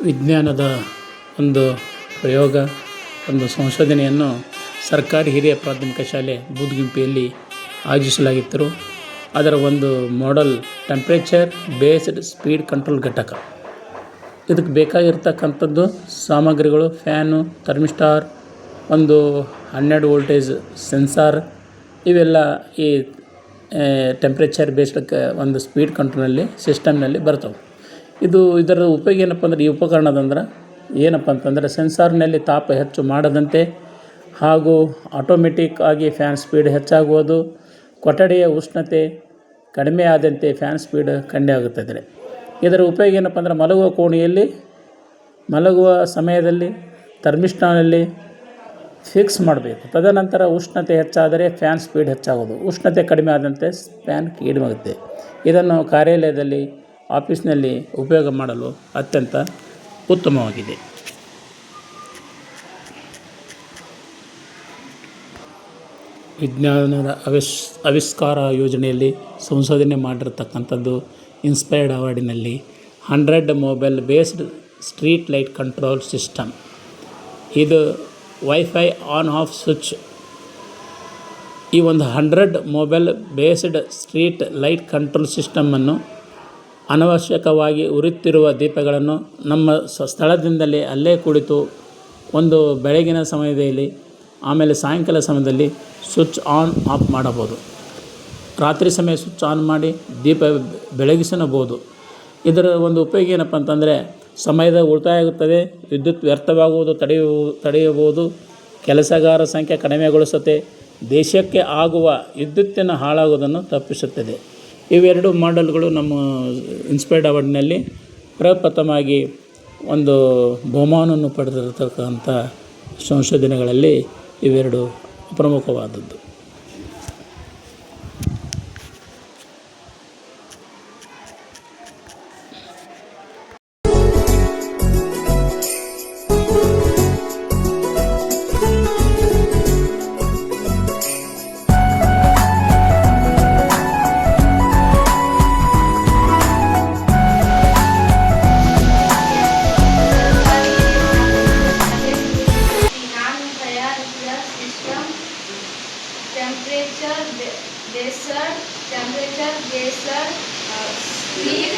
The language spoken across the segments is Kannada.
ವಿಜ್ಞಾನದ ಒಂದು ಪ್ರಯೋಗ, ಒಂದು ಸಂಶೋಧನೆಯನ್ನು ಸರ್ಕಾರಿ ಹಿರಿಯ ಪ್ರಾಥಮಿಕ ಶಾಲೆ ಬೂದ್ಗುಂಪಿಯಲ್ಲಿ ಆಯೋಜಿಸಲಾಗಿತ್ತು. ಅದರ ಒಂದು model temperature based speed control ಘಟಕ. ಇದಕ್ಕೆ ಬೇಕಾಗಿರ್ತಕ್ಕಂಥದ್ದು ಸಾಮಗ್ರಿಗಳು ಫ್ಯಾನು, ಥರ್ಮಿಸ್ಟಾರ್, ಒಂದು 12 ವೋಲ್ಟೇಜ್ ಸೆನ್ಸಾರ್, ಇವೆಲ್ಲ ಈ ಟೆಂಪ್ರೇಚರ್ ಬೇಸ್ಡ್ ಒಂದು ಸ್ಪೀಡ್ ಕಂಟ್ರೋಲ್ನಲ್ಲಿ ಸಿಸ್ಟಮ್ನಲ್ಲಿ ಬರ್ತವೆ. ಇದರ ಉಪಯೋಗ ಏನಪ್ಪ ಅಂದರೆ, ಈ ಉಪಕರಣದಂದ್ರೆ ಏನಪ್ಪ ಅಂತಂದರೆ ಸೆನ್ಸಾರ್ನಲ್ಲಿ ತಾಪ ಹೆಚ್ಚು ಮಾಡದಂತೆ ಹಾಗೂ ಆಟೋಮೆಟಿಕ್ ಆಗಿ ಫ್ಯಾನ್ ಸ್ಪೀಡ್ ಹೆಚ್ಚಾಗುವುದು, ಕೊಠಡಿಯ ಉಷ್ಣತೆ ಕಡಿಮೆ ಆದಂತೆ ಫ್ಯಾನ್ ಸ್ಪೀಡ್ ಕಡಿಮೆ ಆಗುತ್ತದೆ. ಇದರ ಉಪಯೋಗ ಏನಪ್ಪ ಅಂದರೆ, ಮಲಗುವ ಕೋಣೆಯಲ್ಲಿ ಮಲಗುವ ಸಮಯದಲ್ಲಿ ಥರ್ಮಿಸ್ಟಾರ್ನಲ್ಲಿ ಫಿಕ್ಸ್ ಮಾಡಬೇಕು. ತದನಂತರ ಉಷ್ಣತೆ ಹೆಚ್ಚಾದರೆ ಫ್ಯಾನ್ ಸ್ಪೀಡ್ ಹೆಚ್ಚಾಗೋದು, ಉಷ್ಣತೆ ಕಡಿಮೆ ಆದಂತೆ ಫ್ಯಾನ್ ಕಡಿಮೆ ಆಗುತ್ತೆ. ಇದನ್ನು ಕಾರ್ಯಾಲಯದಲ್ಲಿ, ಆಫೀಸ್ನಲ್ಲಿ ಉಪಯೋಗ ಮಾಡಲು ಅತ್ಯಂತ ಉತ್ತಮವಾಗಿದೆ. ವಿಜ್ಞಾನದ ಆವಿಷ್ಕಾರ ಯೋಜನೆಯಲ್ಲಿ ಸಂಶೋಧನೆ ಮಾಡಿರ್ತಕ್ಕಂಥದ್ದು ಇನ್ಸ್ಪೈರ್ಡ್ ಅವಾರ್ಡಿನಲ್ಲಿ 100 mobile based street light control system. ಇದು ವೈಫೈ ಆನ್ ಆಫ್ ಸ್ವಿಚ್. ಈ ಒಂದು 100 mobile based street light control ಸಿಸ್ಟಮನ್ನು ಅನವಶ್ಯಕವಾಗಿ ಉರಿಯುತ್ತಿರುವ ದೀಪಗಳನ್ನು ನಮ್ಮ ಸ್ಥಳದಿಂದಲೇ ಅಲ್ಲೇ ಕುಳಿತು ಒಂದು ಬೆಳಗಿನ ಸಮಯದಲ್ಲಿ, ಆಮೇಲೆ ಸಾಯಂಕಾಲ ಸಮಯದಲ್ಲಿ ಸ್ವಿಚ್ ಆನ್ ಆಫ್ ಮಾಡಬಹುದು. ರಾತ್ರಿ ಸಮಯ ಸ್ವಿಚ್ ಆನ್ ಮಾಡಿ ದೀಪ ಬೆಳಗಿಸಬಹುದು. ಇದರ ಒಂದು ಉಪಯೋಗ ಏನಪ್ಪ ಅಂತಂದರೆ, ಸಮಯದ ಉಳಿತಾಯ ಆಗುತ್ತದೆ, ವಿದ್ಯುತ್ ವ್ಯರ್ಥವಾಗುವುದು ತಡೆಯಬಹುದು, ಕೆಲಸಗಾರ ಸಂಖ್ಯೆ ಕಡಿಮೆಗೊಳಿಸುತ್ತೆ, ದೇಶಕ್ಕೆ ಆಗುವ ವಿದ್ಯುತ್ತಿನ ಹಾಳಾಗುವುದನ್ನು ತಪ್ಪಿಸುತ್ತದೆ. ಇವೆರಡು ಮಾಡೆಲ್ಗಳು ನಮ್ಮ ಇನ್ಸ್ಪೈರ್ಡ್ ಅವಾರ್ಡ್ನಲ್ಲಿ ಪ್ರಪ್ರಥಮವಾಗಿ ಒಂದು ಬಹುಮಾನವನ್ನು ಪಡೆದಿರತಕ್ಕಂಥ ಸಂಶೋಧನೆಗಳಲ್ಲಿ ಇವೆರಡು ಪ್ರಮುಖವಾದದ್ದು. Temperature based speed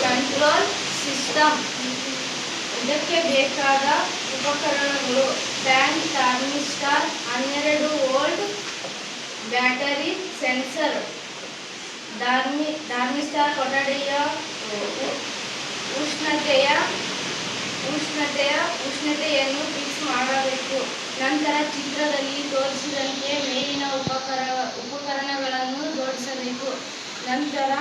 control system. ಇದಕ್ಕೆ ಬೇಕಾದ ಉಪಕರಣಗಳು ಫ್ಯಾನ್, ಥರ್ಮಿಸ್ಟಾರ್, 12 ವೋಲ್ಟ್ ಬ್ಯಾಟರಿ, ಸೆನ್ಸರ್. ಥರ್ಮಿಸ್ಟಾರ್ ಕೊಠಡಿಯ ಉಷ್ಣತೆಯನ್ನು ಫಿಕ್ಸ್ ಮಾಡಬೇಕು. ನಂತರ ಚಿತ್ರದಲ್ಲಿ ತೋರಿಸಿದಂತೆ ಮೇಲಿನ ಉಪಕರಣಗಳನ್ನು ಜೋಡಿಸಬೇಕು. ನಂತರ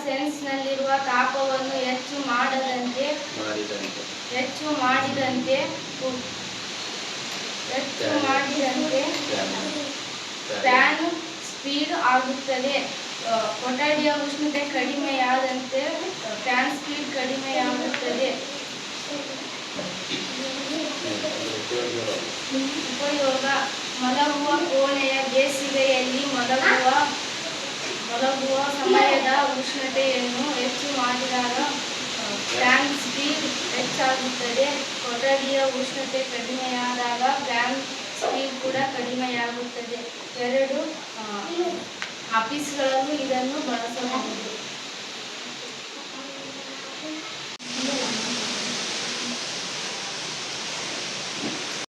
ಸೆನ್ಸರ್ನಲ್ಲಿರುವ ತಾಪವನ್ನು ಹೆಚ್ಚು ಮಾಡಿದಂತೆ ಫ್ಯಾನ್ ಸ್ಪೀಡ್ ಆಗುತ್ತದೆ. ಕೊಠಡಿಯ ಉಷ್ಣತೆ ಕಡಿಮೆಯಾದಂತೆ ಫ್ಯಾನ್ ಸ್ಪೀಡ್ ಕಡಿಮೆಯಾಗುತ್ತದೆ. ಉಪಯೋಗ: ಮಲಗುವ ಕೋಣೆಯ ಬೇಸಿಗೆಯಲ್ಲಿ ಮಲಗುವ ಸಮಯದ ಉಷ್ಣತೆಯನ್ನು ಹೆಚ್ಚು ಮಾಡಿದಾಗ ಫ್ಯಾನ್ ಸ್ಪೀಡ್ ಹೆಚ್ಚಾಗುತ್ತದೆ. ಕೊಠಡಿಯ ಉಷ್ಣತೆ ಕಡಿಮೆಯಾದಾಗ ಫ್ಯಾನ್ ಸ್ಪೀಡ್ ಕೂಡ ಕಡಿಮೆಯಾಗುತ್ತದೆ. ಆಫೀಸ್ಗಳಲ್ಲೂ ಇದನ್ನು ಬಳಸಬಹುದು.